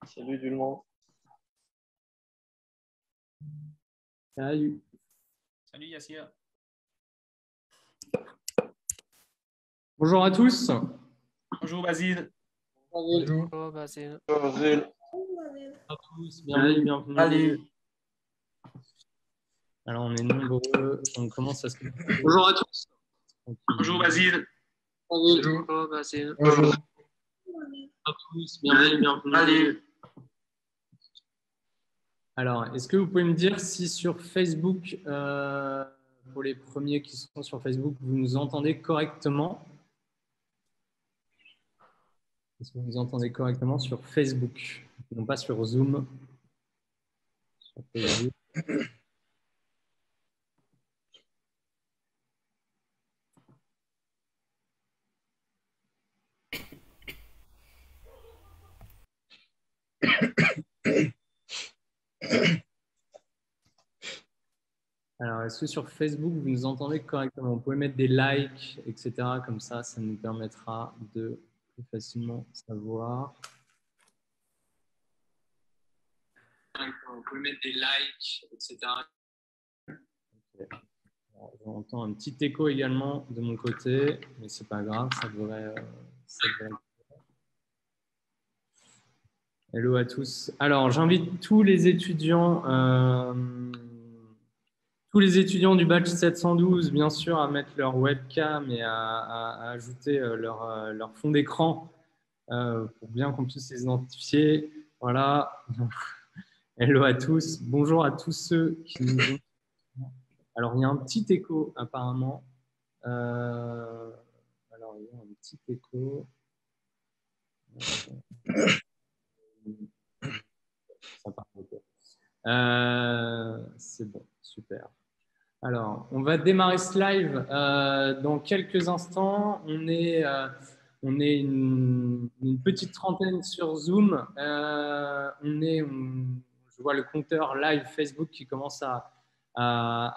Salut tout le monde. Salut. Salut Yassir. Bonjour à tous. Bonjour Basile. Bonjour Basile. Bonjour Basile. Bonjour à tous. Bienvenue. Salut. Alors, on est nombreux. On commence à se... Bonjour à tous. Bonjour Basile. Bonjour Basile. Bonjour à tous. Bienvenue. Salut. Alors, est-ce que vous pouvez me dire si sur Facebook, pour les premiers qui sont sur Facebook, vous nous entendez correctement? Est-ce que vous nous entendez correctement sur Facebook, non pas sur Zoom? Sur Facebook. Alors, est-ce que sur Facebook, vous nous entendez correctement? Vous pouvez mettre des likes, etc. Comme ça nous permettra de plus facilement savoir. Vous pouvez mettre des likes, etc. Okay. J'entends un petit écho également de mon côté, mais c'est pas grave, ça devrait. Hello à tous. Alors, j'invite tous les étudiants du batch 712, bien sûr, à mettre leur webcam et à ajouter leur fond d'écran pour bien qu'on puisse les identifier. Voilà. Hello à tous. Bonjour à tous ceux qui nous ont... Alors, il y a un petit écho, apparemment. Alors, il y a un petit écho. Ça part. C'est bon, super. Alors, on va démarrer ce live dans quelques instants. On est une petite trentaine sur Zoom. Je vois le compteur live Facebook qui commence à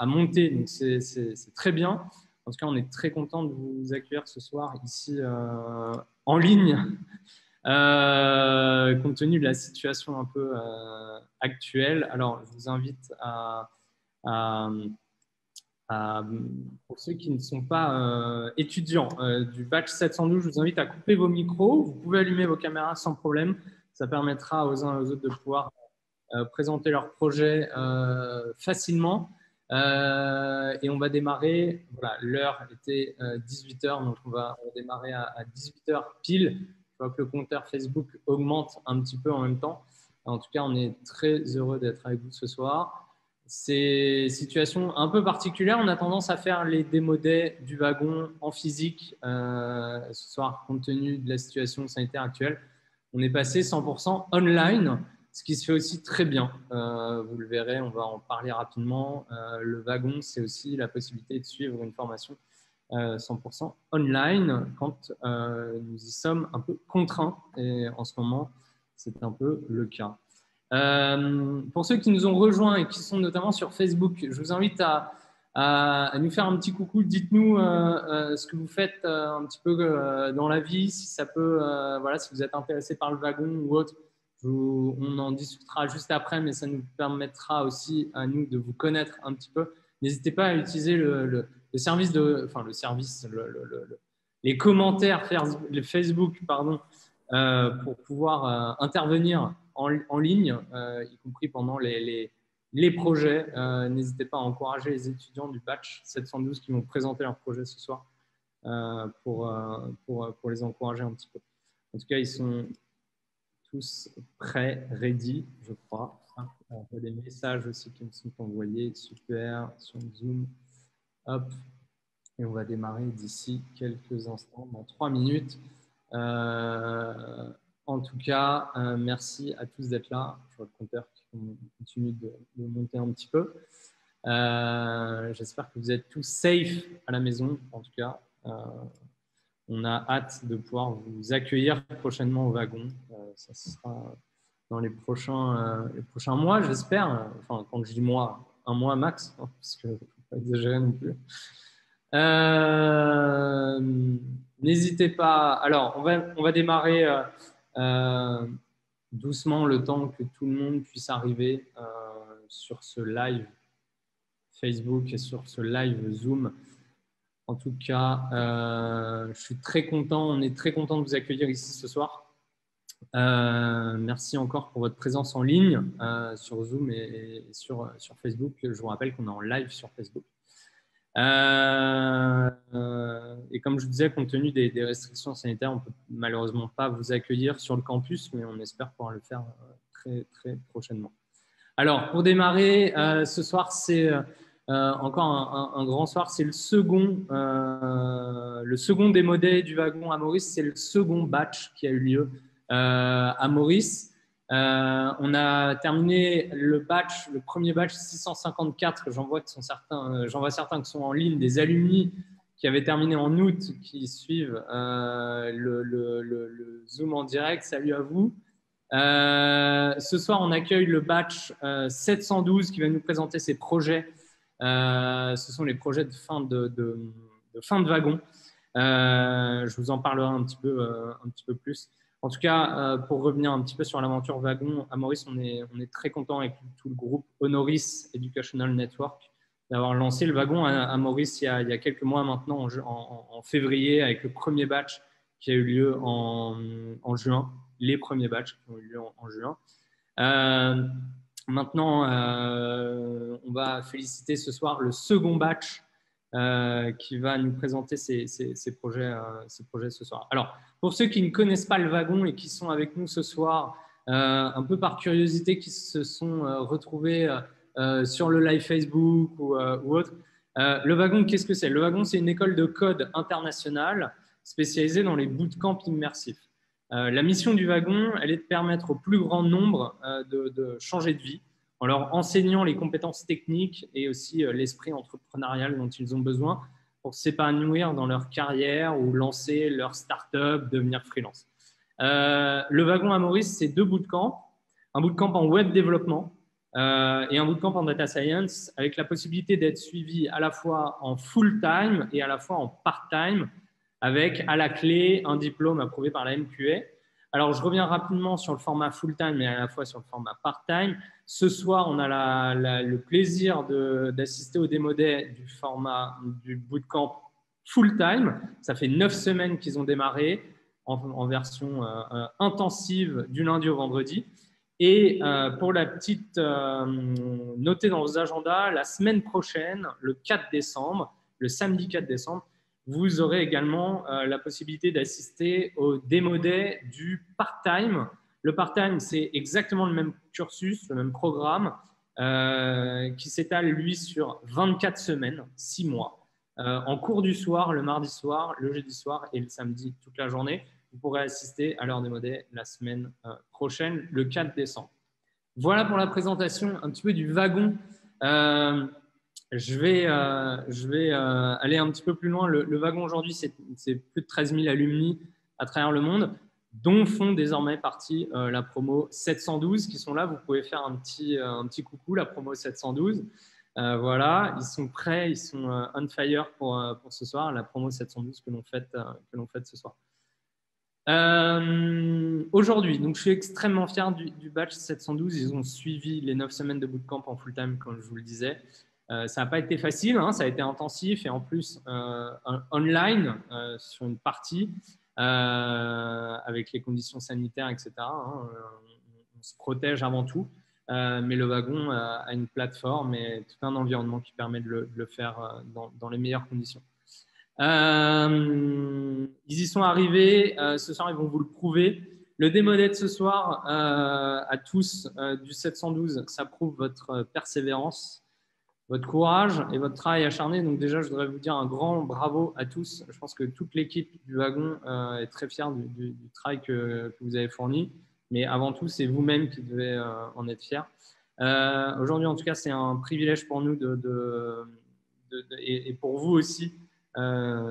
monter, donc c'est très bien. En tout cas, on est très content de vous accueillir ce soir ici en ligne, compte tenu de la situation un peu actuelle. Alors, je vous invite pour ceux qui ne sont pas étudiants du batch 712, je vous invite à couper vos micros. Vous pouvez allumer vos caméras sans problème. Ça permettra aux uns et aux autres de pouvoir présenter leur projet facilement. Et on va démarrer, voilà, l'heure était 18h, donc on va démarrer à 18h pile. Je vois que le compteur Facebook augmente un petit peu en même temps. En tout cas, on est très heureux d'être avec vous ce soir. C'est une situation un peu particulière. On a tendance à faire les démos day du wagon en physique ce soir, compte tenu de la situation sanitaire actuelle. On est passé 100% online, ce qui se fait aussi très bien. Vous le verrez, on va en parler rapidement. Le wagon, c'est aussi la possibilité de suivre une formation 100% online quand nous y sommes un peu contraints. Et en ce moment, c'est un peu le cas. Pour ceux qui nous ont rejoints et qui sont notamment sur Facebook, je vous invite à nous faire un petit coucou. Dites-nous ce que vous faites un petit peu dans la vie, si ça peut, voilà, si vous êtes intéressé par le wagon ou autre. On en discutera juste après, mais ça nous permettra aussi à nous de vous connaître un petit peu. N'hésitez pas à utiliser le service les commentaires Facebook, pardon, pour pouvoir intervenir en ligne, y compris pendant les projets. N'hésitez pas à encourager les étudiants du batch 712 qui vont présenter leur projet ce soir pour les encourager un petit peu. En tout cas, ils sont tous prêts, ready, je crois. On a des messages aussi qui me sont envoyés. Super, sur Zoom. Hop. Et on va démarrer d'ici quelques instants, dans 3 minutes. En tout cas, merci à tous d'être là. Je vois le compteur qui continue de monter un petit peu. J'espère que vous êtes tous safe à la maison, en tout cas. On a hâte de pouvoir vous accueillir prochainement au wagon. Ça sera dans les prochains mois, j'espère. Enfin, quand je dis mois, un mois max, hein, parce que ne faut pas exagérer non plus. N'hésitez pas. Alors, on va démarrer doucement le temps que tout le monde puisse arriver sur ce live Facebook et sur ce live Zoom. En tout cas, je suis très content. On est très content de vous accueillir ici ce soir. Merci encore pour votre présence en ligne sur Zoom et sur Facebook. Je vous rappelle qu'on est en live sur Facebook. Et comme je vous disais, compte tenu des restrictions sanitaires, on ne peut malheureusement pas vous accueillir sur le campus, mais on espère pouvoir le faire très, très prochainement. Alors, pour démarrer, ce soir, c'est encore un grand soir. C'est le second démo day du wagon à Maurice. C'est le second batch qui a eu lieu à Maurice. On a terminé le premier batch 654. J'en vois certains qui sont en ligne, des alumni qui avaient terminé en août, qui suivent le Zoom en direct. Salut à vous. Ce soir, on accueille le batch 712 qui va nous présenter ses projets. Ce sont les projets de fin de wagon. Je vous en parlerai un petit peu plus. En tout cas, pour revenir un petit peu sur l'aventure wagon à Maurice, on est très content avec tout le groupe Honoris Educational Network d'avoir lancé le wagon à Maurice il y a quelques mois maintenant, en février, avec le premier batch qui a eu lieu en juin, les premiers batchs qui ont eu lieu en juin. Maintenant, on va féliciter ce soir le second batch qui va nous présenter ses projets ce soir. Alors, pour ceux qui ne connaissent pas le wagon et qui sont avec nous ce soir, un peu par curiosité, qui se sont retrouvés sur le live Facebook ou autre, le wagon, qu'est-ce que c'est? Le wagon, c'est une école de code internationale spécialisée dans les bootcamps immersifs. La mission du wagon, elle est de permettre au plus grand nombre de changer de vie en leur enseignant les compétences techniques et aussi l'esprit entrepreneurial dont ils ont besoin pour s'épanouir dans leur carrière ou lancer leur start-up, devenir freelance. Le wagon à Maurice, c'est 2 bootcamps, un bootcamp en web développement et un bootcamp en data science, avec la possibilité d'être suivi à la fois en full-time et à la fois en part-time, avec à la clé un diplôme approuvé par la MQA. Alors, je reviens rapidement sur le format full-time et à la fois sur le format part-time. Ce soir, on a le plaisir d'assister au démo day du bootcamp full-time. Ça fait 9 semaines qu'ils ont démarré en version intensive du lundi au vendredi. Et pour la petite notez dans vos agendas, la semaine prochaine, le 4 décembre, le samedi 4 décembre, vous aurez également la possibilité d'assister au démo day du part-time. Le part-time, c'est exactement le même cursus, le même programme qui s'étale, lui, sur 24 semaines, 6 mois. En cours du soir, le mardi soir, le jeudi soir et le samedi toute la journée. Vous pourrez assister à leur démo day la semaine prochaine, le 4 décembre. Voilà pour la présentation un petit peu du wagon. Je vais aller un petit peu plus loin. Le wagon aujourd'hui, c'est plus de 13 000 alumni à travers le monde, dont font désormais partie la promo 712 qui sont là. Vous pouvez faire un petit coucou, la promo 712. Voilà, ils sont prêts, ils sont on fire pour ce soir, la promo 712 que l'on fête ce soir. Aujourd'hui, donc je suis extrêmement fier du batch 712. Ils ont suivi les 9 semaines de bootcamp en full-time, comme je vous le disais. Ça n'a pas été facile, hein, ça a été intensif et en plus online sur une partie avec les conditions sanitaires, etc. Hein, on se protège avant tout, mais le wagon a une plateforme et tout un environnement qui permet de le faire dans les meilleures conditions. Ils y sont arrivés, ce soir ils vont vous le prouver. Le démo day de ce soir à tous du 712, ça prouve votre persévérance, votre courage et votre travail acharné. Donc déjà, je voudrais vous dire un grand bravo à tous. Je pense que toute l'équipe du wagon est très fière du travail que vous avez fourni. Mais avant tout, c'est vous-même qui devez en être fiers. Aujourd'hui, en tout cas, c'est un privilège pour nous et pour vous aussi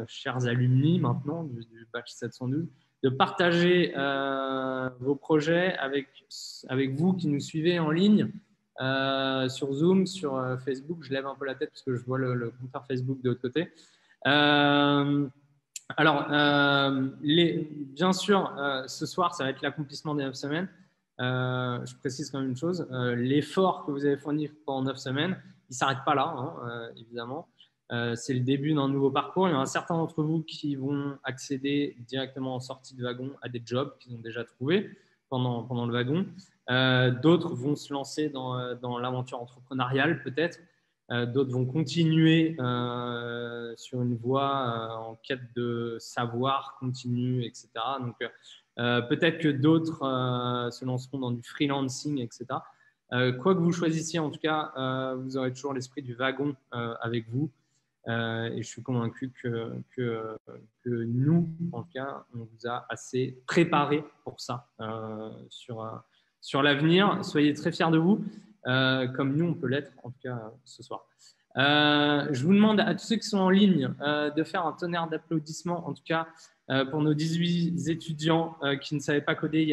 chers alumni maintenant du batch 712, de partager vos projets avec vous qui nous suivez en ligne sur Zoom, sur Facebook. Je lève un peu la tête parce que je vois le compteur Facebook de l'autre côté. Bien sûr, ce soir, ça va être l'accomplissement des 9 semaines. Je précise quand même une chose, l'effort que vous avez fourni pendant 9 semaines, il ne s'arrête pas là, hein, évidemment. C'est le début d'un nouveau parcours. Il y en a certains d'entre vous qui vont accéder directement en sortie de wagon à des jobs qu'ils ont déjà trouvés pendant le wagon. D'autres vont se lancer dans l'aventure entrepreneuriale peut-être. D'autres vont continuer sur une voie en quête de savoir continu, etc. Donc, peut-être que d'autres se lanceront dans du freelancing, etc. Quoi que vous choisissiez, en tout cas, vous aurez toujours l'esprit du wagon avec vous. Et je suis convaincu que nous, en tout cas, on vous a assez préparé pour ça sur l'avenir. Soyez très fiers de vous, comme nous, on peut l'être, en tout cas, ce soir. Je vous demande à tous ceux qui sont en ligne de faire un tonnerre d'applaudissements, en tout cas, pour nos 18 étudiants qui ne savaient pas coder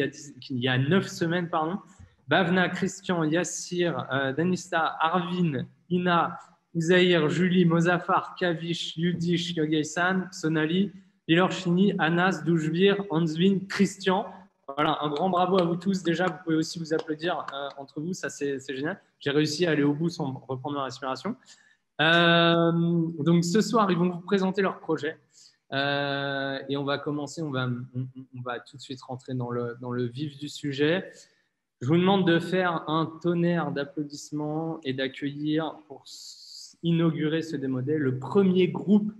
il y a 9 semaines. Pardon. Bhavna, Christian, Yassir, Danista, Arvin, Ina, Uzaïr, Julie, Mozafar, Kavish, Yudish, Yogay-san, Sonali, Ilorchini, Anas, Doujvir, Ansvin, Christian. Voilà, un grand bravo à vous tous. Déjà, vous pouvez aussi vous applaudir entre vous, ça c'est génial. J'ai réussi à aller au bout sans reprendre ma respiration. Donc ce soir, ils vont vous présenter leur projet. Et on va commencer, on va tout de suite rentrer dans le vif du sujet. Je vous demande de faire un tonnerre d'applaudissements et d'accueillir pour inaugurer ce démodé le premier groupe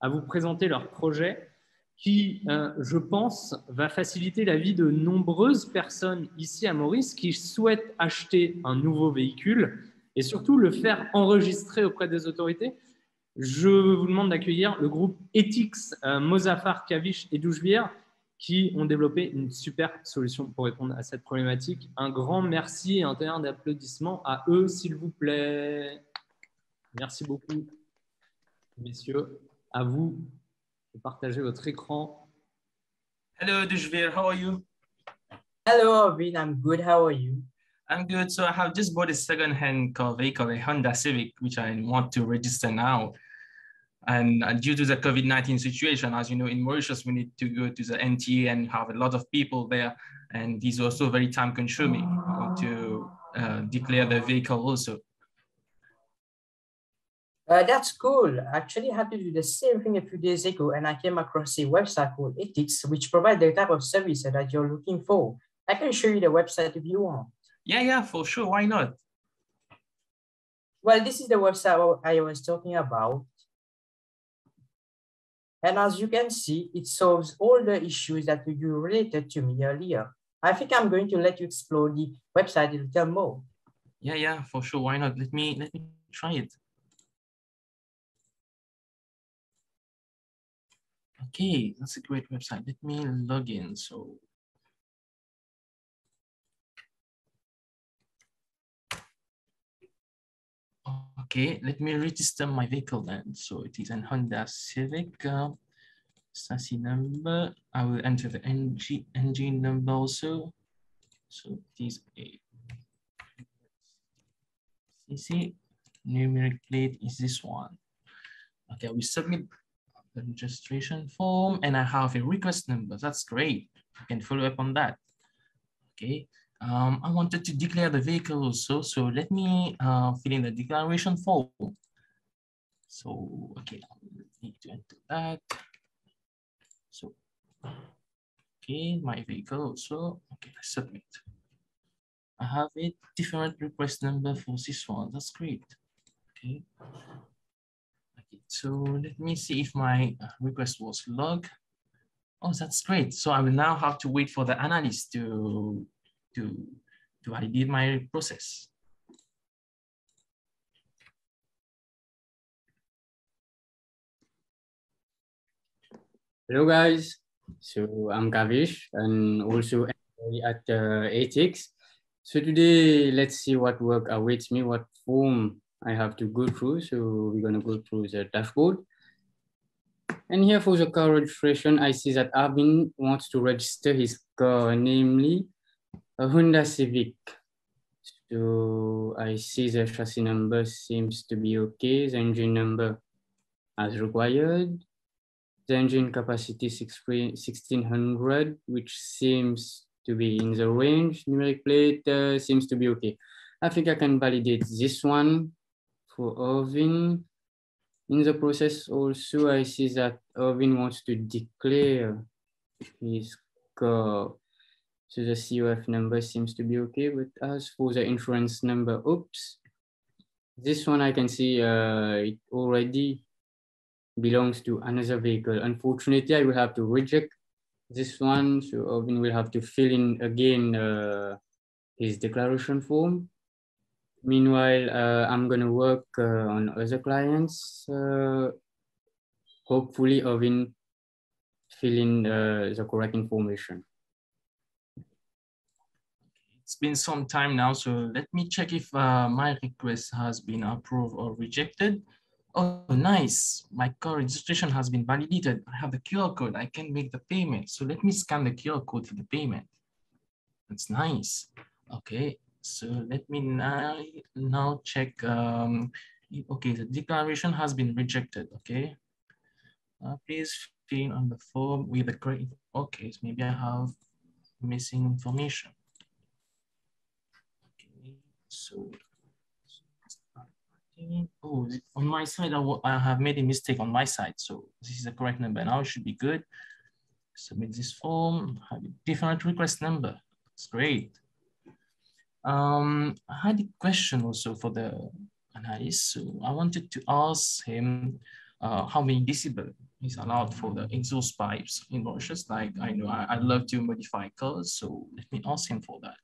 à vous présenter leur projet qui, je pense, va faciliter la vie de nombreuses personnes ici à Maurice qui souhaitent acheter un nouveau véhicule et surtout le faire enregistrer auprès des autorités. Je vous demande d'accueillir le groupe Ethics, Mozafar, Kavish et Doujvir qui ont développé une super solution pour répondre à cette problématique. Un grand merci et un tonnerre d'applaudissements à eux, s'il vous plaît. Merci beaucoup, messieurs. À vous de partager votre écran. Hello, Doujvir. How are you? Hello, Arvin. I'm good. How are you? I'm good. So I have just bought a second-hand car vehicle, a Honda Civic, which I want to register now. And due to the COVID-19 situation, as you know, in Mauritius, we need to go to the NTA and have a lot of people there. And these are also very time-consuming. I want to declare the vehicle also. That's cool. Actually, I had to do the same thing a few days ago, and I came across a website called Ethics, which provides the type of service that you're looking for. I can show you the website if you want. Yeah, for sure. Why not? Well, this is the website I was talking about. And as you can see, it solves all the issues that you related to me earlier. I think I'm going to let you explore the website a little more. Yeah, for sure. Why not? Let me try it. Okay, that's a great website. Let me log in. So okay, let me register my vehicle then. So it is a Honda Civic. Chassis number. I will enter the engine number also. So it is a CC. Numeric plate is this one. Okay, we submit the registration form and I have a request number. That's great. You can follow up on that. Okay. I wanted to declare the vehicle also. So let me fill in the declaration form. So, okay, I need to enter that. So, okay, my vehicle also. Okay, I submit. I have a different request number for this one. That's great. Okay. Okay, so let me see if my request was logged. Oh, that's great. So I will now have to wait for the analyst to validate my process. Hello guys, so I'm Kavish and also at Ethics. So today, let's see what work awaits me, what form I have to go through. So we're gonna go through the dashboard. And here for the car registration, I see that Arvin wants to register his car, namely a Honda Civic. So I see the chassis number seems to be okay. The engine number as required. The engine capacity 1600, which seems to be in the range. Numeric plate seems to be okay. I think I can validate this one for Irvin. In the process also, I see that Irvin wants to declare his car. So the COF number seems to be okay, but as for the insurance number, oops. This one I can see it already belongs to another vehicle. Unfortunately, I will have to reject this one. So Irvin will have to fill in again his declaration form. Meanwhile, I'm gonna work on other clients. Hopefully, Irvin fill in the correct information. It's been some time now, so let me check if my request has been approved or rejected. Oh, nice. My car registration has been validated. I have the QR code. I can make the payment. So let me scan the QR code for the payment. That's nice. Okay, so let me now check. Okay, the declaration has been rejected. Okay, please fill in on the form with the correct. Okay, so maybe I have missing information. Okay, so oh, on my side, I have made a mistake on my side. So this is the correct number. Now it should be good. Submit this form. Have a different request number. That's great. I had a question also for the analyst. So I wanted to ask him how many decibel is allowed for the exhaust pipes in Mauritius. Like I know I love to modify cars, so let me ask him for that.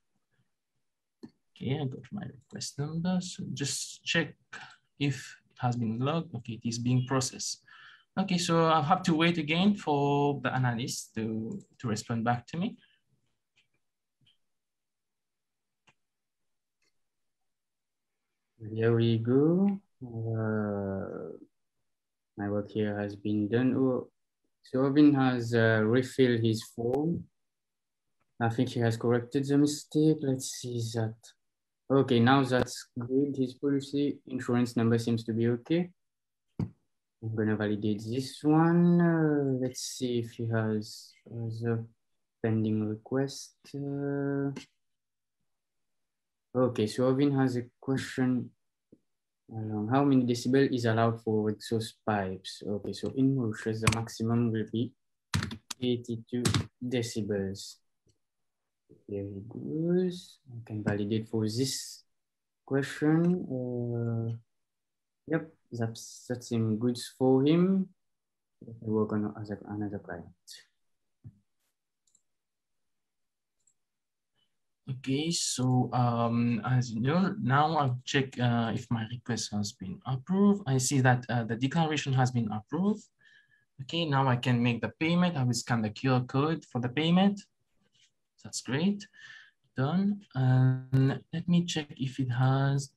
Okay, I got my request number. So just check if it has been logged. Okay, it is being processed. Okay, so I'll have to wait again for the analyst to respond back to me. Here we go. My work here has been done. Oh, so Irvin has refilled his form. I think he has corrected the mistake. Let's see that. Okay, now that's good. His policy insurance number seems to be okay. I'm gonna validate this one. Let's see if he has the pending request. Okay, so Irvin has a question. How many decibel is allowed for exhaust pipes? Okay, so in Mauritius, the maximum will be 82 decibels. Very good. I can validate for this question. Yep, that seems good for him. Let me work on another client. Okay, so as you know, now I'll check if my request has been approved. I see that the declaration has been approved. Okay, now I can make the payment. I will scan the QR code for the payment. That's great. Done. And let me check if it has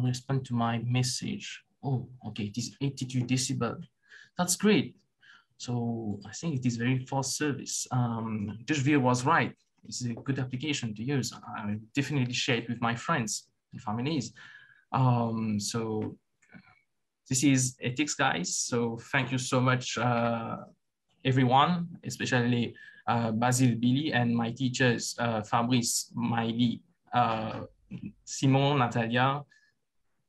responded to my message. Oh, okay, it is 82 decibel. That's great. So I think it is very fast service. Deshvir was right. It's a good application to use. I definitely share it with my friends and families. So this is ethics, guys. So thank you so much, everyone, especially Basil, Billy, and my teachers, Fabrice, Miley, Simon, Natalia,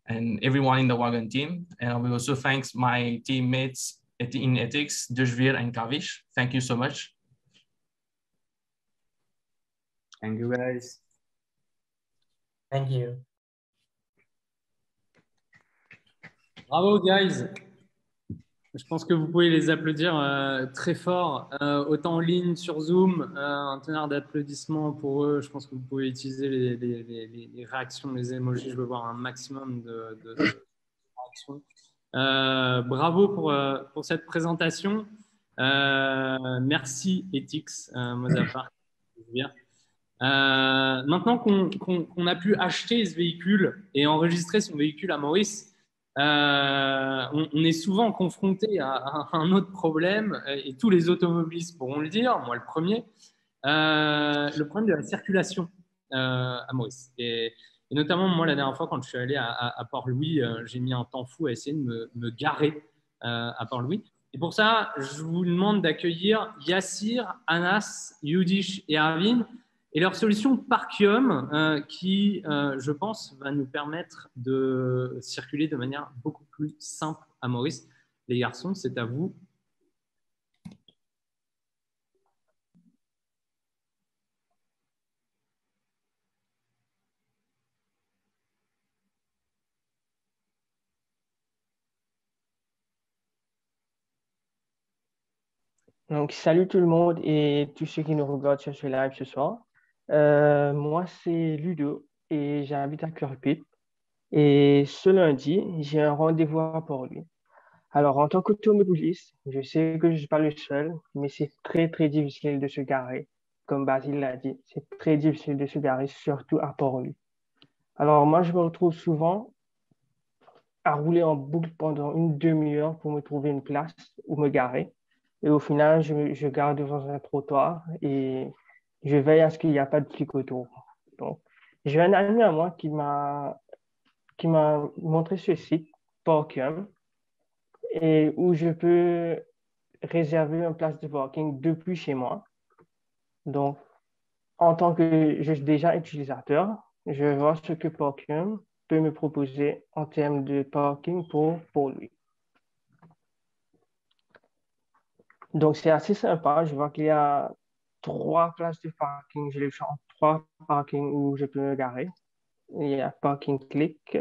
and everyone in the Wagon team. And I will also thank my teammates in ethics, Deshvir and Kavish. Thank you so much. Thank you, guys. Thank you. Bravo, guys. Je pense que vous pouvez les applaudir très fort, autant en ligne, sur Zoom, un tonnerre d'applaudissements pour eux. Je pense que vous pouvez utiliser les réactions, les emojis. Je veux voir un maximum de réactions. Bravo pour cette présentation. Merci, Ethics, Mozafar. Maintenant qu'on a pu acheter ce véhicule et enregistrer son véhicule à Maurice, on est souvent confronté à un autre problème, et tous les automobilistes pourront le dire, moi le premier, le problème de la circulation à Maurice. Et notamment, moi, la dernière fois, quand je suis allé à Port-Louis, j'ai mis un temps fou à essayer de me garer à Port-Louis. Et pour ça, je vous demande d'accueillir Yassir, Anas, Yudish et Arvin et leur solution Parkium qui, je pense, va nous permettre de circuler de manière beaucoup plus simple à Maurice. Les garçons, c'est à vous. Donc, salut tout le monde et tous ceux qui nous regardent sur ce live ce soir. Moi, c'est Ludo et j'habite à Cœur-Pipe. Et ce lundi, j'ai un rendez-vous à Port-Louis. Alors, en tant qu'automobiliste, je sais que je ne suis pas le seul, mais c'est très, très difficile de se garer. Comme Basile l'a dit, c'est très difficile de se garer, surtout à Port-Louis. Alors, moi, je me retrouve souvent à rouler en boucle pendant une demi-heure pour me trouver une place où me garer. Et au final, je gare devant un trottoir et je veille à ce qu'il n'y a pas de flics autour. Donc, j'ai un ami à moi qui m'a montré ce site, Parkium, et où je peux réserver une place de parking depuis chez moi. Donc, en tant que je suis déjà utilisateur, je vais voir ce que Parkium peut me proposer en termes de parking pour lui. Donc, c'est assez sympa. Je vois qu'il y a 3 places de parking. Je les fais en 3 parkings où je peux me garer. Il y a Parking Click,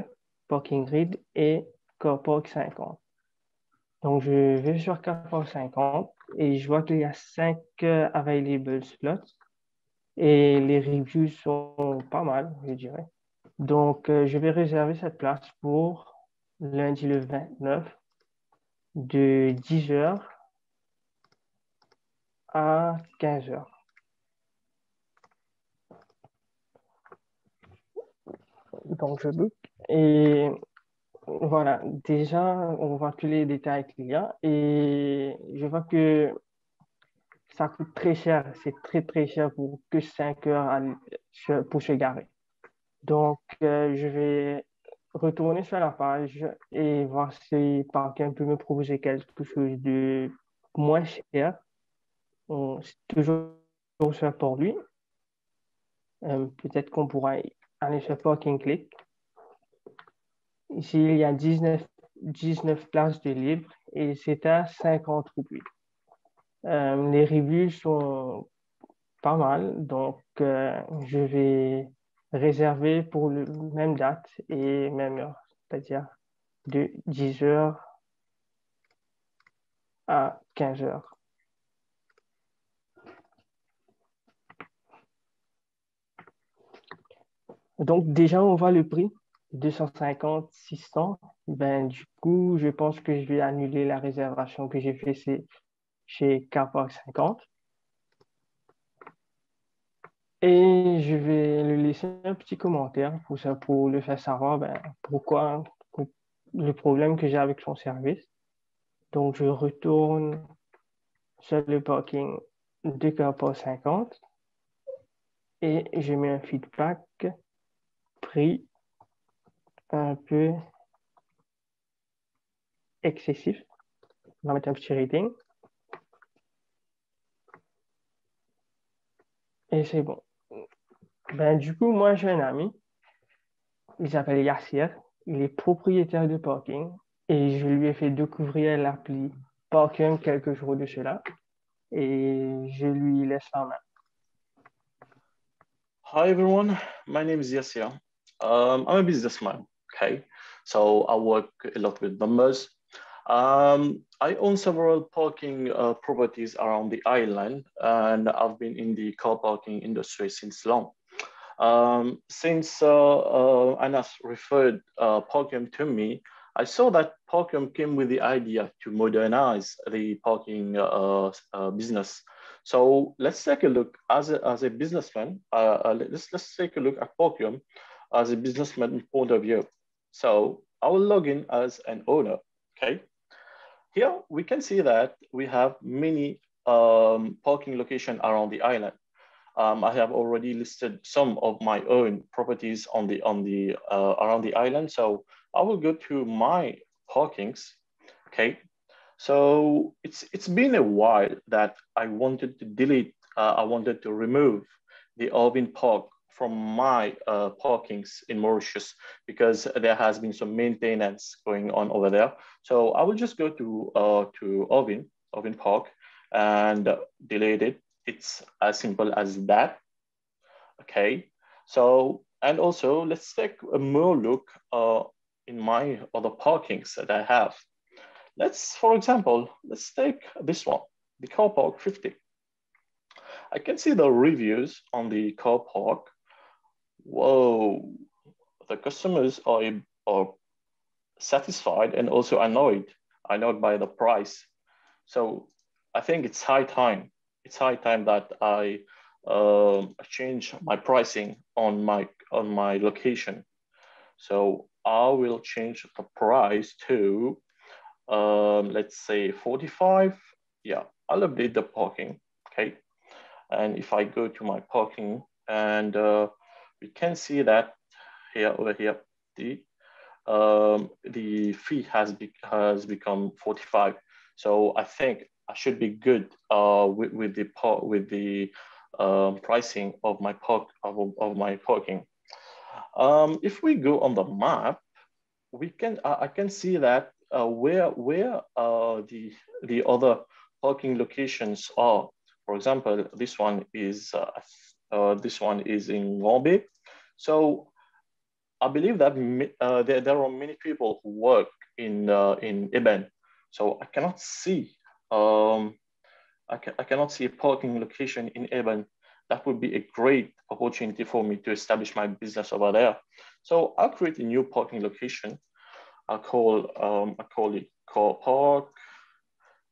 Parking Grid et CarPark 50. Donc, je vais sur CarPark 50 et je vois qu'il y a 5 available slots et les reviews sont pas mal, je dirais. Donc, je vais réserver cette place pour lundi le 29 de 10h à 15h. Donc, je book. Et voilà, déjà, on voit tous les détails qu'il y a. Et je vois que ça coûte très cher. C'est très, très cher pour que 5 heures pour se garer. Donc, je vais retourner sur la page et voir si Parkium peut me proposer quelque chose de moins cher. C'est toujours sur pour lui. Peut-être qu'on pourra aller sur Parking Click. Ici, il y a 19 places de libre et c'est à 50 roupies. Les reviews sont pas mal, donc je vais réserver pour la même date et même heure, c'est-à-dire de 10h à 15h. Donc déjà, on voit le prix, 250, 600. Ben, du coup, je pense que je vais annuler la réservation que j'ai faite chez CarPark 50. Et je vais lui laisser un petit commentaire pour le faire savoir pourquoi le problème que j'ai avec son service. Donc, je retourne sur le parking de CarPark 50 et je mets un feedback prix un peu excessif. On va mettre un petit rating. Et c'est bon. Ben, du coup, moi, j'ai un ami. Il s'appelle Yassir. Il est propriétaire de parking. Et je lui ai fait découvrir l'appli Parkium quelques jours de cela. Et je lui laisse la main. Hi everyone, my name is Yassir. I'm a businessman, okay? So I work a lot with numbers. I own several parking properties around the island, and I've been in the car parking industry since long. Since Anas referred Parkium to me, I saw that Parkium came with the idea to modernize the parking business. So let's take a look as a businessman. Let's take a look at Parkium as a businessman point of view. So I will log in as an owner. okay? Here we can see that we have many parking locations around the island. I have already listed some of my own properties on the around the island. So I will go to my parkings, okay? So it's been a while that I wanted to delete, I wanted to remove the Irvine Park from my parkings in Mauritius because there has been some maintenance going on over there. So I will just go to Irvine Park and delete it. It's as simple as that. Okay. So, and also let's take a more look in my other parkings that I have. For example, let's take this one, the car park 50. I can see the reviews on the car park. Whoa, the customers are satisfied and also annoyed by the price. So I think it's high time. It's high time that I change my pricing on my location. So I will change the price to let's say 45. Yeah, I'll update the parking. Okay, and if I go to my parking and we can see that over here the fee has become 45. So I think I should be good with the pricing of my parking. If we go on the map, I can see that where the other parking locations are. For example, this one is in Gombe. So I believe that there are many people who work in Eben. So I cannot see I cannot see a parking location in Eben. That would be a great opportunity for me to establish my business over there. So I'll create a new parking location. I call it car park.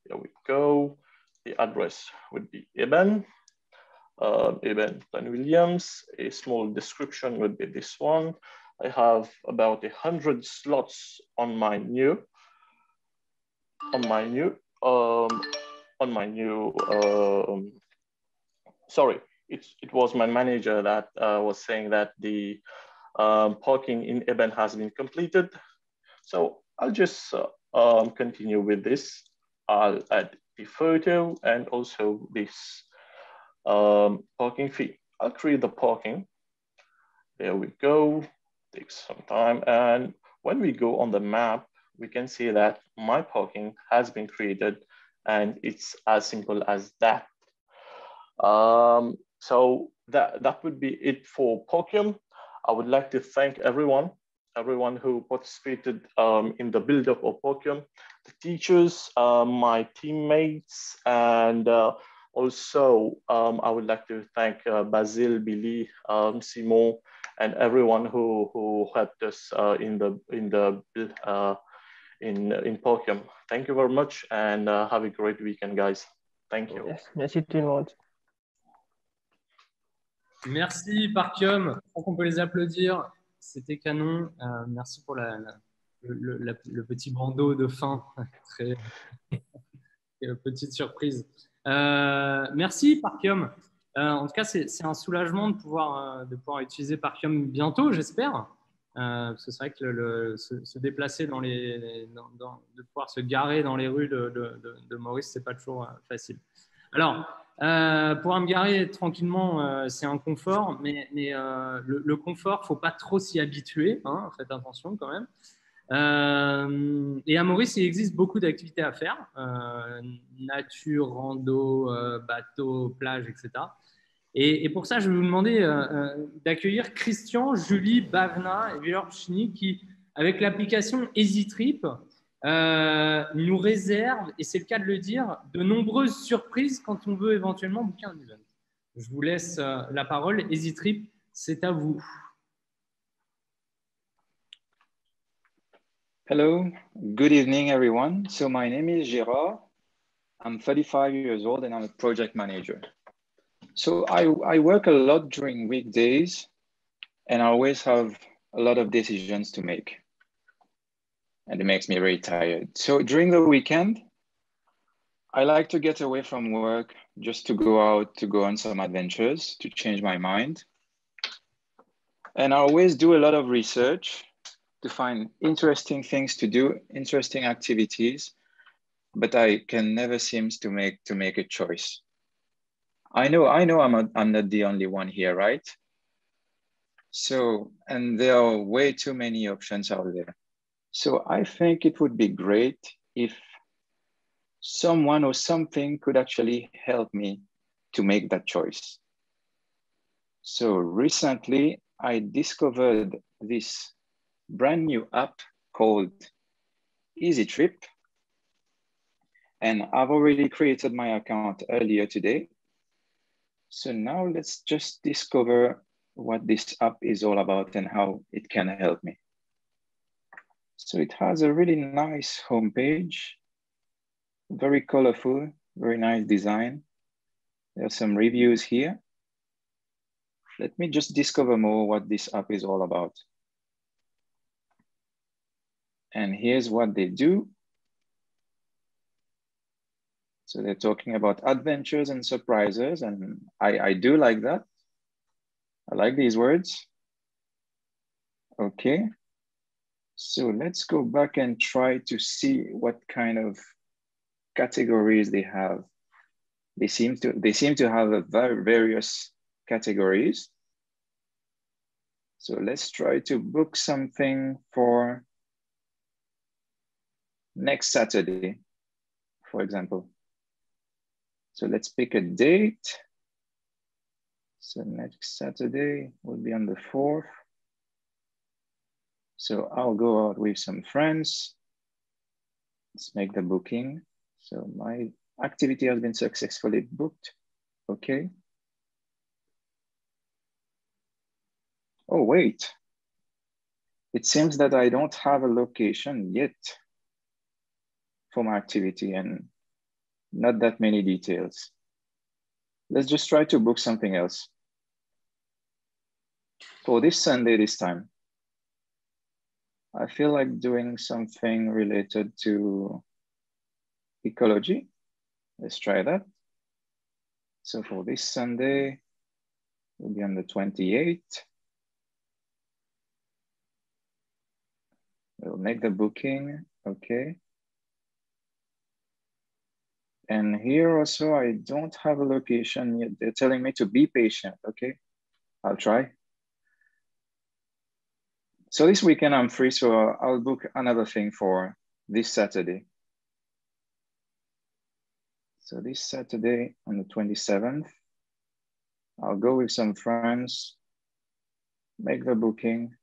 Here we go. The address would be Eben, Eben Glen-Williams. A small description would be this one. I have about 100 slots on my new. Sorry, it was my manager that was saying that the parking in Eben has been completed. So I'll just continue with this. I'll add the photo and also this parking fee. I'll create the parking. There we go. Takes some time. And when we go on the map, we can see that my parking has been created and it's as simple as that. So that would be it for Parkium. I would like to thank everyone who participated in the build-up of Parkium, the teachers, my teammates, and also I would like to thank Basile, Billy, Simon, and everyone who helped us in Parkium. Thank you very much, and have a great weekend, guys. Thank you. Yes, merci tout le monde. Merci Parkium. Je crois qu'on peut les applaudir. C'était canon. Merci pour le petit bandeau de fin. Très petite surprise. Merci Parkium. En tout cas, c'est un soulagement de pouvoir utiliser Parkium bientôt, j'espère. Parce que c'est vrai que se déplacer de pouvoir se garer dans les rues de Maurice, c'est pas toujours facile. Alors, pouvoir me garer tranquillement, c'est un confort, mais le confort, faut pas trop s'y habituer, hein, faites attention quand même. Et à Maurice, il existe beaucoup d'activités à faire, nature, rando, bateau, plage, etc. Et pour ça, je vais vous demander d'accueillir Christian, Julie, Bavna et Villorchini qui, avec l'application EasyTrip, nous réserve, et c'est le cas de le dire, de nombreuses surprises quand on veut éventuellement booker un event. Je vous laisse la parole. EasyTrip, c'est à vous. Hello, good evening, everyone. So my name is Gérard. I'm 35 years old and I'm a project manager. So I work a lot during weekdays and I always have a lot of decisions to make. and it makes me very tired. So during the weekend, I like to get away from work just to go out, to go on some adventures, to change my mind. And I always do a lot of research to find interesting things to do, interesting activities, but I can never seem to make a choice. I know I'm not the only one here, right? So, and there are way too many options out there. So I think it would be great if someone or something could actually help me to make that choice. So recently I discovered this brand new app called EasyTrip. And I've already created my account earlier today. So now let's just discover what this app is all about and how it can help me. So it has a really nice homepage, very colorful, very nice design. There are some reviews here. Let me just discover more what this app is all about. And here's what they do. So they're talking about adventures and surprises, and I do like that. I like these words. Okay. So let's go back and try to see what kind of categories they have. They seem to have a various categories. So let's try to book something for next Saturday, for example. So let's pick a date. So next Saturday will be on the 4th. So I'll go out with some friends. Let's make the booking. So my activity has been successfully booked. Okay. Oh, wait. It seems that I don't have a location yet for my activity and not that many details. Let's just try to book something else. For this Sunday this time, I feel like doing something related to ecology. Let's try that. So for this Sunday, we'll be on the 28th. We'll make the booking, okay. And here also, I don't have a location yet. They're telling me to be patient, okay? I'll try. So this weekend I'm free, so I'll book another thing for this Saturday. So this Saturday on the 27th, I'll go with some friends, make the booking.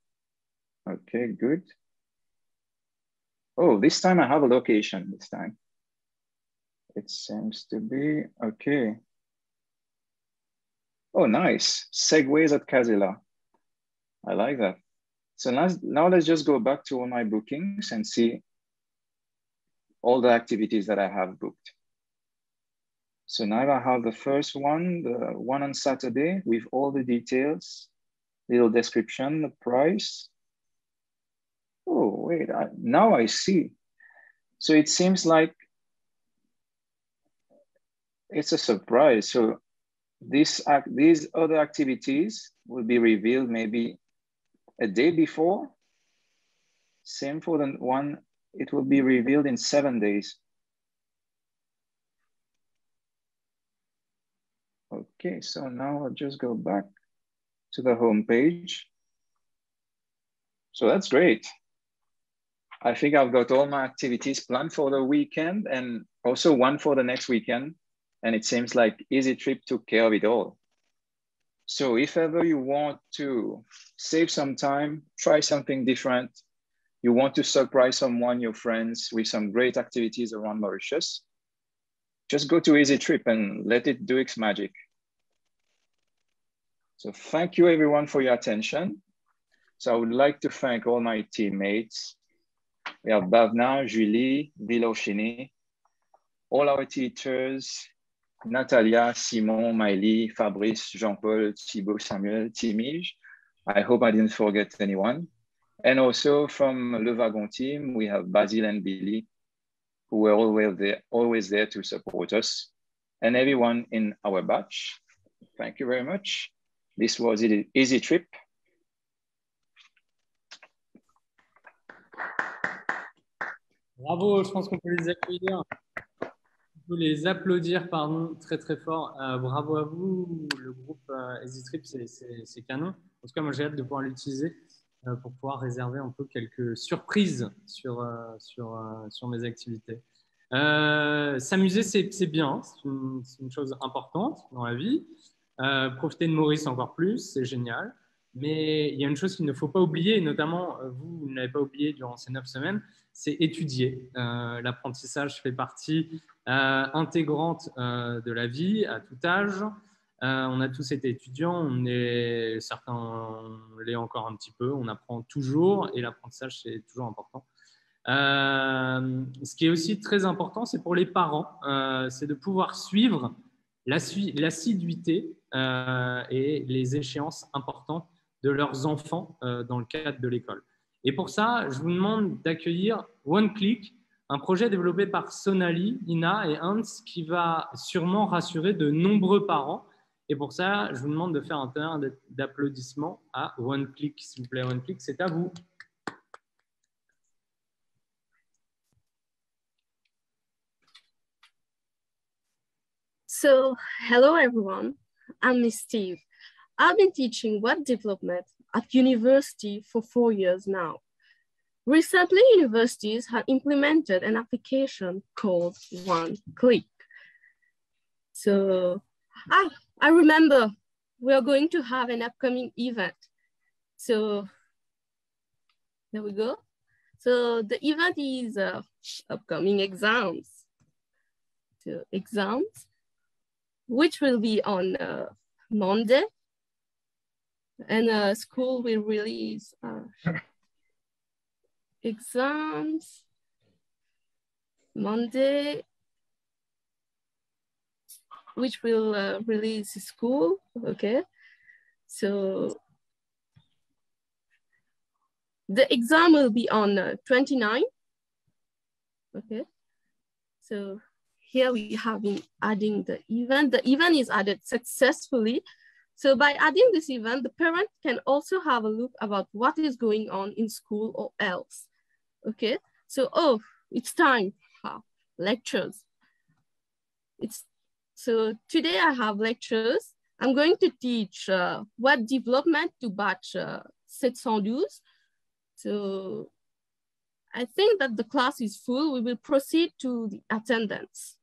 Okay, good. Oh, this time I have a location this time. It seems to be, okay. Oh, nice. Segways at Casella. I like that. So now let's just go back to all my bookings and see all the activities that I have booked. So now I have the first one, the one on Saturday with all the details, little description, the price. Oh, wait, now I see. So it seems like it's a surprise. So these other activities will be revealed maybe a day before. Same for the one, it will be revealed in 7 days. Okay, so now I'll just go back to the home page. So that's great. I think I've got all my activities planned for the weekend and also one for the next weekend. And it seems like EasyTrip took care of it all. So if ever you want to save some time, try something different, you want to surprise someone, your friends, with some great activities around Mauritius, just go to EasyTrip and let it do its magic. So thank you everyone for your attention. So I would like to thank all my teammates. We have Bhavna, Julie, Viloshini, all our teachers, Natalia, Simon, Miley, Fabrice, Jean-Paul, Thibaut, Samuel, Timij. I hope I didn't forget anyone. And also from Le Wagon team, we have Basil and Billy, who were always there to support us, and everyone in our batch. Thank you very much. This was an easy trip. Bravo, je pense qu'on peut les accueillir. On peut les applaudir, pardon, très très fort. Bravo à vous, le groupe Easy Trip, c'est canon. En tout cas, moi j'ai hâte de pouvoir l'utiliser pour pouvoir réserver un peu quelques surprises sur mes activités. S'amuser, c'est bien, c'est une chose importante dans la vie. Profiter de Maurice encore plus, c'est génial. Mais il y a une chose qu'il ne faut pas oublier, et notamment vous ne l'avez pas oublié durant ces 9 semaines, c'est étudier. L'apprentissage fait partie intégrante de la vie à tout âge. On a tous été étudiants, certains l'est encore un petit peu, on apprend toujours et l'apprentissage c'est toujours important. Ce qui est aussi très important, c'est pour les parents, c'est de pouvoir suivre l'assiduité et les échéances importantes de leurs enfants dans le cadre de l'école. Et pour ça, je vous demande d'accueillir OneClick, un projet développé par Sonali, Ina et Hans qui va sûrement rassurer de nombreux parents. Et pour ça, je vous demande de faire un temps d'applaudissements à OneClick. S'il vous plaît, OneClick, c'est à vous. So, hello everyone, I'm Miss Steve. I've been teaching web development at university for 4 years now. Recently, universities have implemented an application called OneClick. So, I remember we are going to have an upcoming event. So, there we go. So, the event is upcoming exams. So, exams, which will be on Monday. And school will release exams Monday, which will release school, okay? So the exam will be on 29, okay? So here we have been adding the event. The event is added successfully. So by adding this event, the parent can also have a look about what is going on in school or else. Okay, so, oh, it's time, lectures. So today I have lectures. I'm going to teach web development to batch 712. So I think that the class is full. We will proceed to the attendance.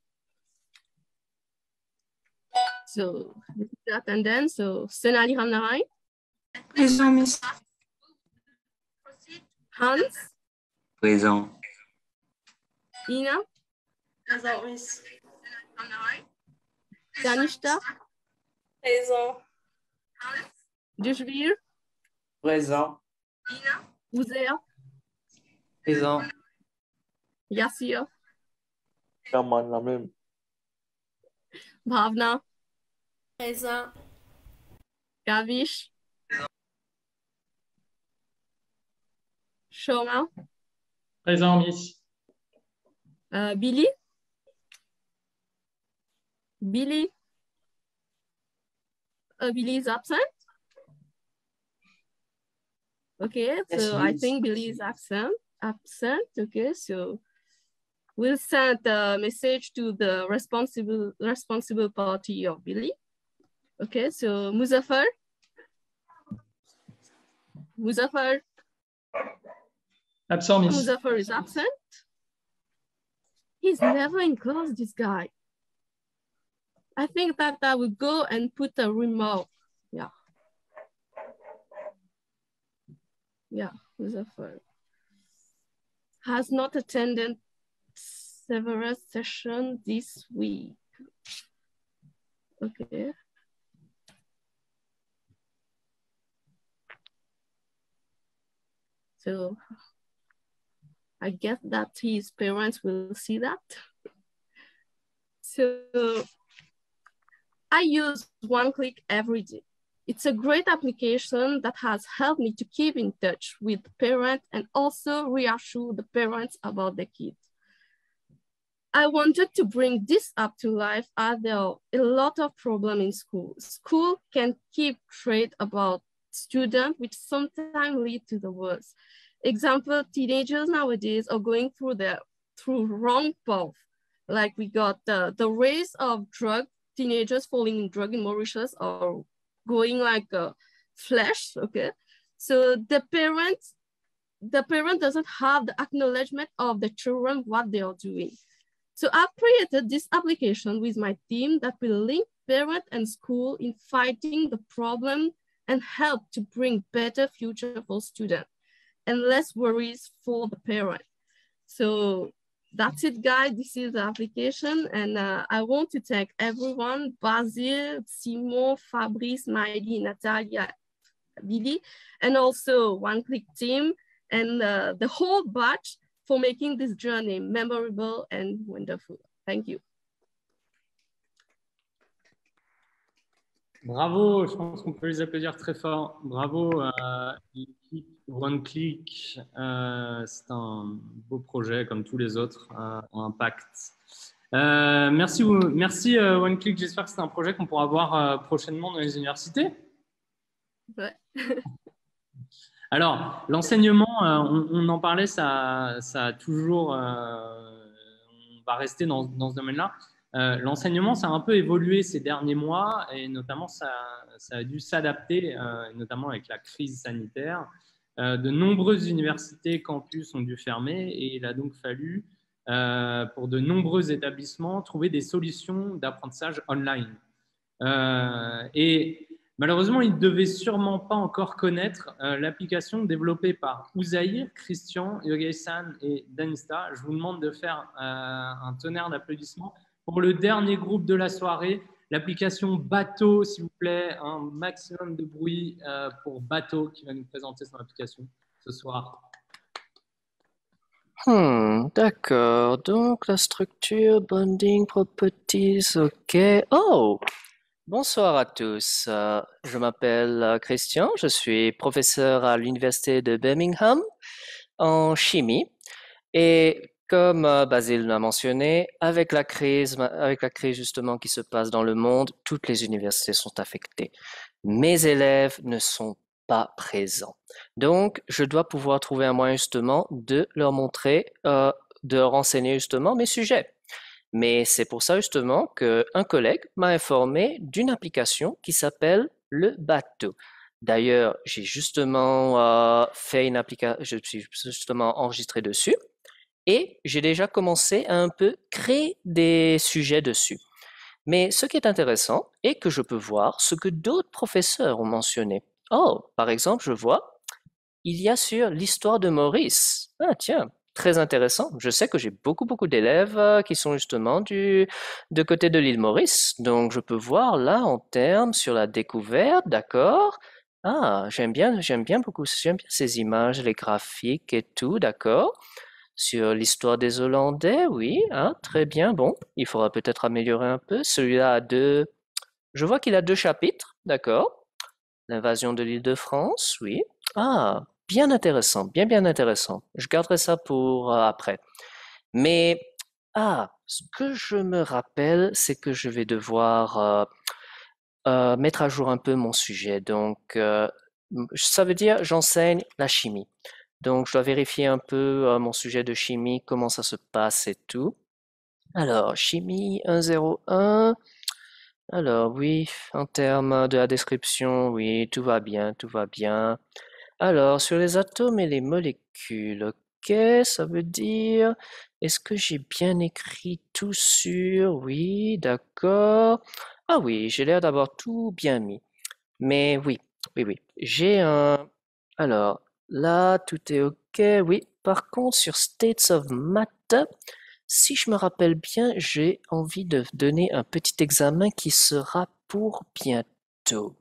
So this is the attendance. So Sonali Ramnarai. Présent, Miss. Hans. Présent. Ina. Présent, Miss. Danishta. Présent. Dushbir. Présent. Uzair. Présent. Yassir. Yaman, la même. Bhavna. Présent. Gavish. Shoma. Présent, Miss. Billy. Billy. Billy is absent. Okay, so Yes, I Miss. think Billy is absent. Okay, so we'll send a message to the responsible party of Billy. Okay, so Muzaffar. Absent, Miss. Muzaffar is absent. He's never in class, this guy. I think that I will go and put a remark. Yeah. Yeah, Muzaffar has not attended several sessions this week. Okay. So I guess that his parents will see that. So I use OneClick every day. It's a great application that has helped me to keep in touch with the parents and also reassure the parents about the kids. I wanted to bring this up to life as there are a lot of problems in school. School can keep trait about students, which sometimes lead to the worst. Example, teenagers nowadays are going through wrong path. Like we got the race of drug, teenagers falling in drug in Mauritius are going like a flash, okay? So the parent doesn't have the acknowledgement of the children, what they are doing. So I've created this application with my team that will link parent and school in fighting the problem and help to bring better future for students and less worries for the parent. So that's it, guys. This is the application. And I want to thank everyone, Basil, Simon, Fabrice, Maëlie, Natalia, Billy, and also One Click team and the whole batch for making this journey memorable and wonderful. Thank you. Bravo, je pense qu'on peut les applaudir très fort. Bravo à l'équipe One Click. C'est un beau projet comme tous les autres, à impact. Merci One Click. J'espère que c'est un projet qu'on pourra voir prochainement dans les universités. Ouais. Alors, l'enseignement, on en parlait, ça a toujours, on va rester dans ce domaine-là. L'enseignement, ça a un peu évolué ces derniers mois et notamment, ça a dû s'adapter, notamment avec la crise sanitaire. De nombreuses universités, campus ont dû fermer et il a donc fallu, pour de nombreux établissements, trouver des solutions d'apprentissage online. Et malheureusement, ils ne devaient sûrement pas encore connaître l'application développée par Ouzaïr, Christian, Yogesan et Danista. Je vous demande de faire un tonnerre d'applaudissements pour le dernier groupe de la soirée, l'application Bateau, s'il vous plaît, un maximum de bruit pour Bateau qui va nous présenter son application ce soir. D'accord, donc la structure, bonding, properties, ok. Oh! Bonsoir à tous, je m'appelle Christian, je suis professeur à l'université de Birmingham en chimie et comme Basile l'a mentionné, avec la crise justement qui se passe dans le monde, toutes les universités sont affectées. Mes élèves ne sont pas présents. Donc, je dois pouvoir trouver un moyen justement de leur montrer, de leur enseigner justement mes sujets. Mais c'est pour ça justement qu'un collègue m'a informé d'une application qui s'appelle le Bateau. D'ailleurs, j'ai justement fait une application, je suis justement enregistré dessus et j'ai déjà commencé à un peu créer des sujets dessus. Mais ce qui est intéressant est que je peux voir ce que d'autres professeurs ont mentionné. Oh, par exemple, je vois, il y a sur l'histoire de Maurice. Ah, tiens. Très intéressant. Je sais que j'ai beaucoup d'élèves qui sont justement de côté de l'île Maurice. Donc, je peux voir là en termes sur la découverte, d'accord. Ah, j'aime bien ces images, les graphiques et tout, d'accord. Sur l'histoire des Hollandais, oui, ah, très bien. Bon, il faudra peut-être améliorer un peu. Celui-là a je vois qu'il a 2 chapitres, d'accord. L'invasion de l'île de France, oui. Ah, bien intéressant, bien intéressant. Je garderai ça pour après. Mais, ce que je me rappelle, c'est que je vais devoir mettre à jour un peu mon sujet. Donc, ça veut dire j'enseigne la chimie. Donc, je dois vérifier un peu mon sujet de chimie, comment ça se passe et tout. Alors, chimie 101. Alors, oui, en termes de la description, oui, tout va bien, tout va bien. Alors, sur les atomes et les molécules, ok, ça veut dire, est-ce que j'ai bien écrit tout sur? Oui, d'accord. Ah oui, j'ai l'air d'avoir tout bien mis. Mais oui, j'ai alors, là, tout est ok, oui. Par contre, sur States of Matter, si je me rappelle bien, j'ai envie de donner un petit examen qui sera pour bientôt.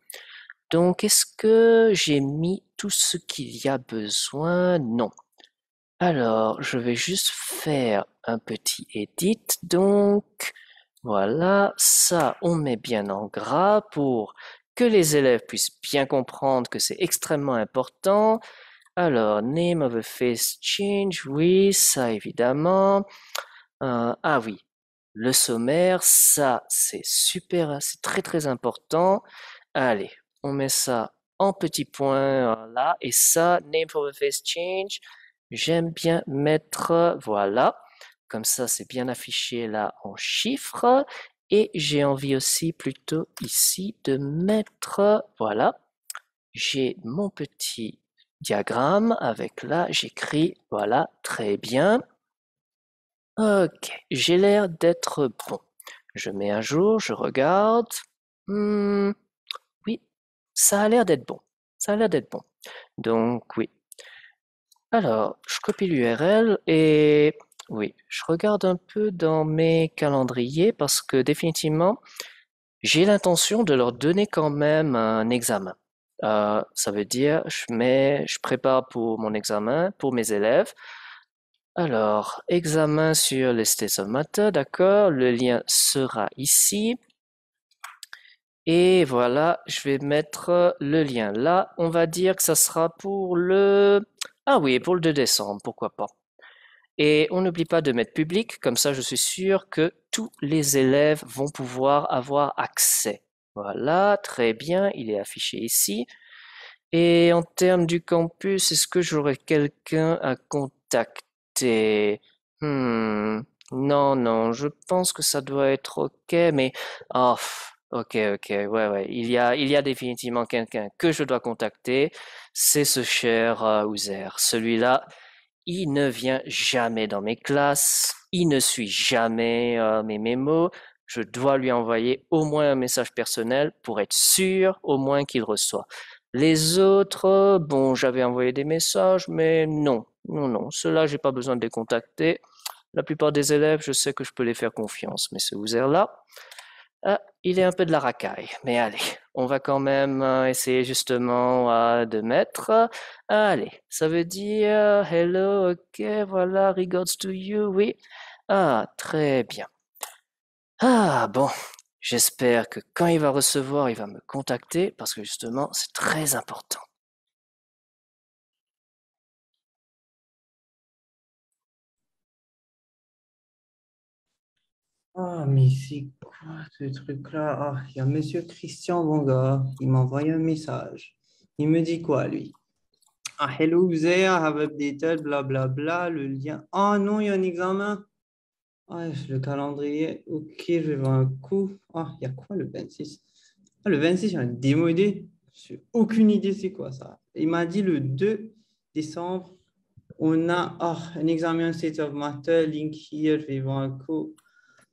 Donc, est-ce que j'ai mis tout ce qu'il y a besoin? Non. Alors, je vais juste faire un petit edit. Donc, voilà, ça, on met bien en gras pour que les élèves puissent bien comprendre que c'est extrêmement important. Alors, name of a face change, oui, ça évidemment. Ah oui, le sommaire, ça c'est super, c'est très très important. Allez, on met ça en petits points là, et ça, name of a face change, j'aime bien mettre, voilà, comme ça c'est bien affiché là en chiffres. Et j'ai envie aussi plutôt ici de mettre, voilà, j'ai mon petit diagramme avec là, j'écris, voilà, très bien. Ok, j'ai l'air d'être bon. Je mets à jour, je regarde. Oui, ça a l'air d'être bon. Ça a l'air d'être bon. Donc oui. Alors, je copie l'URL et oui, je regarde un peu dans mes calendriers parce que définitivement, j'ai l'intention de leur donner quand même un examen. Ça veut dire, je prépare pour mon examen, pour mes élèves. Alors, examen sur les states of matter, d'accord, le lien sera ici. Et voilà, je vais mettre le lien là. On va dire que ça sera pour le... Ah oui, pour le 2 décembre, pourquoi pas. Et on n'oublie pas de mettre public, comme ça je suis sûr que tous les élèves vont pouvoir avoir accès. Voilà, très bien, il est affiché ici. Et en termes du campus, est-ce que j'aurai quelqu'un à contacter? Non, non, je pense que ça doit être OK, mais... Oh, OK, ouais, il y a définitivement quelqu'un que je dois contacter. C'est ce cher Ouzer. Celui-là, il ne vient jamais dans mes classes, il ne suit jamais mes mémos. Je dois lui envoyer au moins un message personnel pour être sûr au moins qu'il reçoit. Les autres, bon, j'avais envoyé des messages, mais non, ceux-là, j'ai pas besoin de les contacter. La plupart des élèves, je sais que je peux les faire confiance, mais ce Ouzer-là, il est un peu de la racaille. Mais allez, on va quand même essayer justement de mettre. Allez, ça veut dire hello, ok, voilà, regards to you, oui. Ah, très bien. Ah, bon, j'espère que quand il va recevoir, il va me contacter parce que justement, c'est très important. Ah, mais c'est quoi ce truc-là? Ah, il y a Monsieur Christian Bonga. Il m'a envoyé un message. Il me dit quoi, lui? Ah, hello, there, I have updated, blablabla, le lien. Ah non, il y a un examen. Ah, le calendrier. Ok, je vais voir un coup. Ah, il y a quoi le 26? Ah, le 26, il y a un démodé. J'ai aucune idée c'est quoi ça. Il m'a dit le 2 décembre, on a un examen state of matter, link here, je vais voir un coup.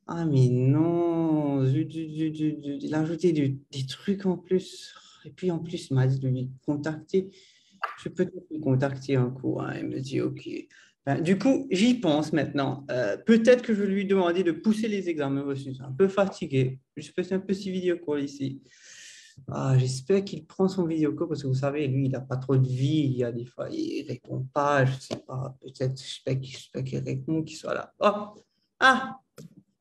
Ah, mais non, il a ajouté des trucs en plus. Et puis en plus, il m'a dit de lui contacter. Je peux peut-être lui contacter un coup, hein. Il me dit OK. Ben, du coup, j'y pense maintenant. Peut-être que je vais lui demander de pousser les examens reçus. Je suis un peu fatigué. Je fais un petit vidéo call ici. Ah, j'espère qu'il prend son vidéo call parce que vous savez, lui, il n'a pas trop de vie. Il y a des fois, il ne répond pas. Je ne sais pas. Peut-être, j'espère qu'il répond, qu'il soit là. Oh, ah,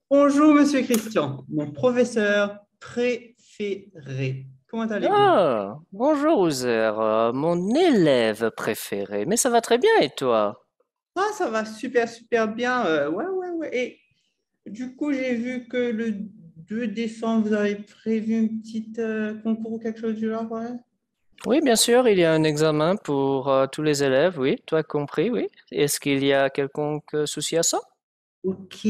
bonjour, monsieur Christian, mon professeur préféré. Comment allez-vous? Ah, bonjour Ouzer, mon élève préféré. Mais ça va très bien et toi? Ah, ça va super, super bien. Ouais. Et du coup, j'ai vu que le 2 décembre, vous avez prévu un petit concours ou quelque chose du genre, ouais? Oui, bien sûr, il y a un examen pour tous les élèves, oui, toi compris, oui. Est-ce qu'il y a quelconque souci à ça? Ok.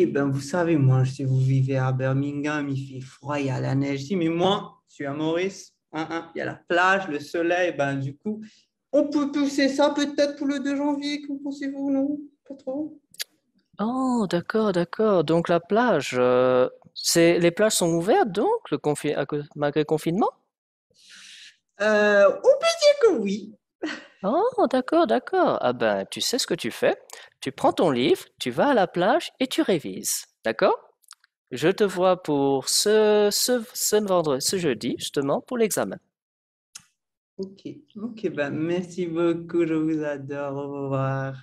Ben, vous savez, moi, si vous vivez à Birmingham, il fait froid, il y a la neige ici, mais moi, je suis à Maurice. Il y a la plage, le soleil. Ben, du coup, on peut pousser ça peut-être pour le 2 janvier, qu'en pensez-vous, non? Pas trop? Oh, d'accord. Donc la plage, les plages sont ouvertes donc malgré le confinement? On peut dire que oui. Oh, d'accord. Ah ben, tu sais ce que tu fais? Tu prends ton livre, tu vas à la plage et tu révises, d'accord? Je te vois pour ce jeudi, justement, pour l'examen. Ok, ben merci beaucoup, je vous adore, au revoir.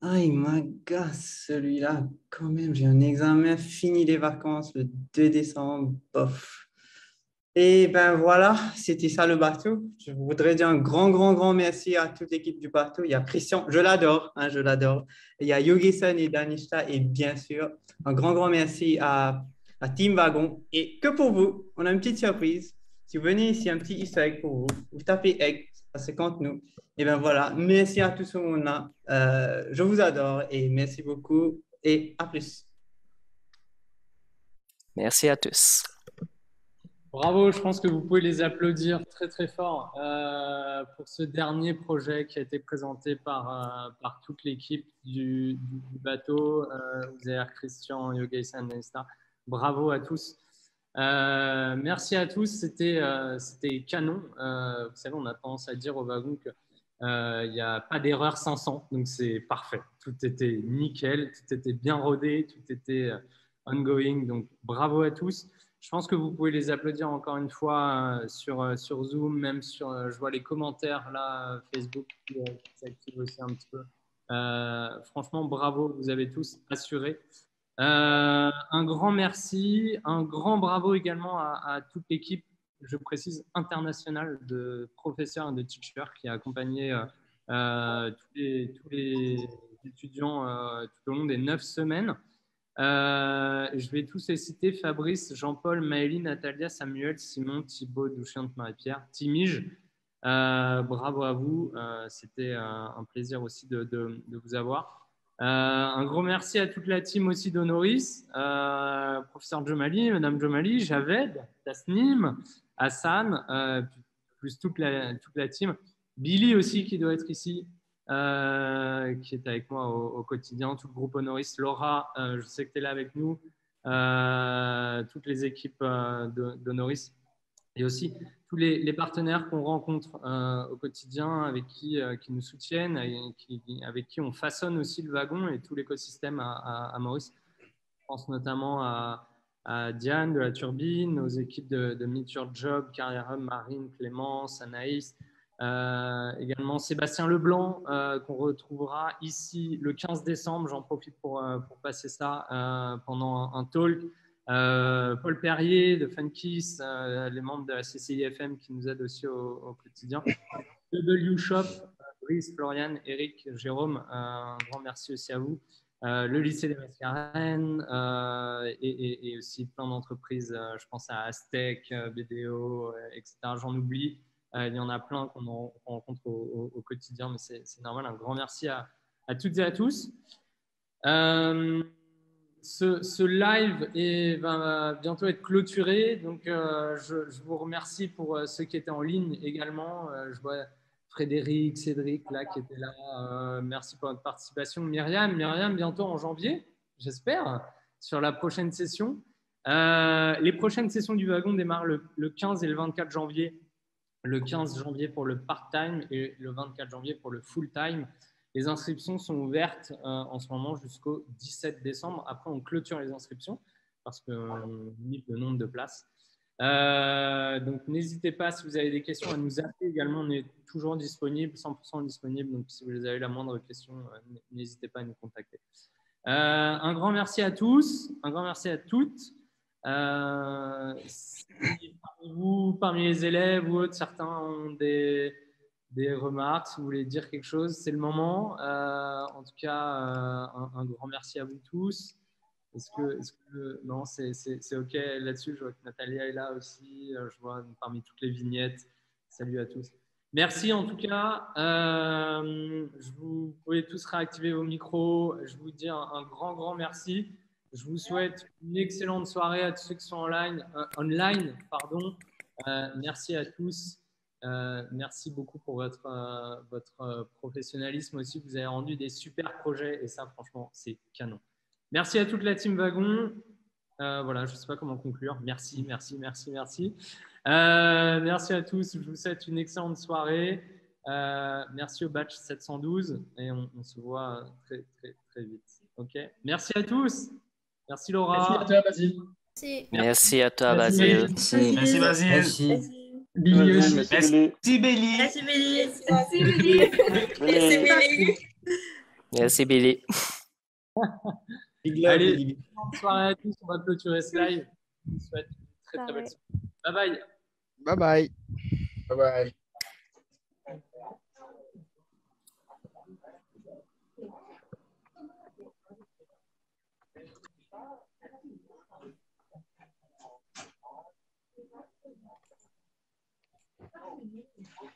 Ah, il m'agace celui-là. Quand même, j'ai un examen fini les vacances le 2 décembre. Bof. Et ben voilà, c'était ça le bateau. Je voudrais dire un grand merci à toute l'équipe du bateau. Il y a Christian, je l'adore, hein, je l'adore. Il y a Yogi-san et Danishta et bien sûr, un grand merci à Team Wagon. Et que pour vous, on a une petite surprise. Si vous venez ici, un petit easter egg pour vous. Vous tapez egg, ça c'est contre nous. Et ben voilà, merci à tout ce monde-là. Je vous adore et merci beaucoup et à plus. Merci à tous. Bravo, je pense que vous pouvez les applaudir très fort pour ce dernier projet qui a été présenté par toute l'équipe du bateau, Uzair, Christian, Yogi-san, Danishta. Bravo à tous. Merci à tous, c'était canon. Vous savez, on a tendance à dire au wagon qu'il n'y a pas d'erreur 500, donc c'est parfait. Tout était nickel, tout était bien rodé, tout était ongoing, donc bravo à tous. Je pense que vous pouvez les applaudir encore une fois sur Zoom, même sur, je vois les commentaires là, Facebook qui s'active aussi un petit peu. Franchement, bravo, vous avez tous assuré. Un grand merci, un grand bravo également à toute l'équipe, je précise, internationale de professeurs et de teachers qui a accompagné tous les étudiants tout au long des 9 semaines. Je vais tous les citer: Fabrice, Jean-Paul, Maëlie, Natalia, Samuel, Simon, Thibaut, Douchante, Marie-Pierre, Timige. Bravo à vous, c'était un plaisir aussi de vous avoir. Un gros merci à toute la team aussi d'Honoris, professeur Jomali, Madame Jomali, Javed, Tasnim, Hassan, plus toute la team. Billy aussi qui doit être ici. Qui est avec moi au quotidien, tout le groupe Honoris, Laura, je sais que tu es là avec nous, toutes les équipes d'Honoris et aussi tous les partenaires qu'on rencontre au quotidien, avec qui nous soutiennent, avec qui on façonne aussi le wagon et tout l'écosystème à Maurice. Je pense notamment à Diane de la Turbine, aux équipes de Meet Your Job, Carrière Hub, Marine, Clémence, Anaïs, également Sébastien Leblanc qu'on retrouvera ici le 15 décembre. J'en profite pour passer ça pendant un talk. Paul Perrier de Funkiss, les membres de la CCIFM qui nous aident aussi au quotidien. W Shop, Brice, Florian, Eric, Jérôme, un grand merci aussi à vous. Le lycée des Mascarennes et aussi plein d'entreprises, je pense à Aztec, BDO, etc. J'en oublie. Il y en a plein qu'on rencontre au quotidien, mais c'est normal. Un grand merci à toutes et à tous. Ce live va bientôt être clôturé, donc je vous remercie pour ceux qui étaient en ligne également. Je vois Frédéric, Cédric là, qui étaient là. Merci pour votre participation. Myriam, bientôt en janvier, j'espère, sur la prochaine session. Les prochaines sessions du wagon démarrent le 15 et le 24 janvier. Le 15 janvier pour le part-time et le 24 janvier pour le full-time. Les inscriptions sont ouvertes en ce moment jusqu'au 17 décembre. Après, on clôture les inscriptions parce qu'on limite le nombre de places. Donc, n'hésitez pas, si vous avez des questions, à nous appeler également. On est toujours disponible, 100% disponible. Donc, si vous avez la moindre question, n'hésitez pas à nous contacter. Un grand merci à tous, un grand merci à toutes. Si parmi les élèves ou autres, certains ont des remarques, si vous voulez dire quelque chose, c'est le moment. En tout cas, un grand merci à vous tous. Est-ce que non, c'est OK là-dessus? Je vois que Natalia est là aussi. Je vois parmi toutes les vignettes. Salut à tous. Merci en tout cas. Vous pouvez tous réactiver vos micros. Je vous dis un grand merci. Je vous souhaite une excellente soirée à tous ceux qui sont online. Merci à tous. Merci beaucoup pour votre professionnalisme aussi. Vous avez rendu des super projets et ça, franchement, c'est canon. Merci à toute la team Wagon. Voilà, je ne sais pas comment conclure. Merci. Merci à tous. Je vous souhaite une excellente soirée. Merci au batch 712 et on se voit très vite. OK. Merci à tous. Merci Laura. Merci à toi, Basile. Merci à toi, Basile. Merci, Basile. Merci. Billy. Merci Billy. Merci Merci Billy. Allez, bonne soirée à tous. On va clôturer ce live. Je vous souhaite une très très belle soirée. Bye bye. Bye bye. Bye bye.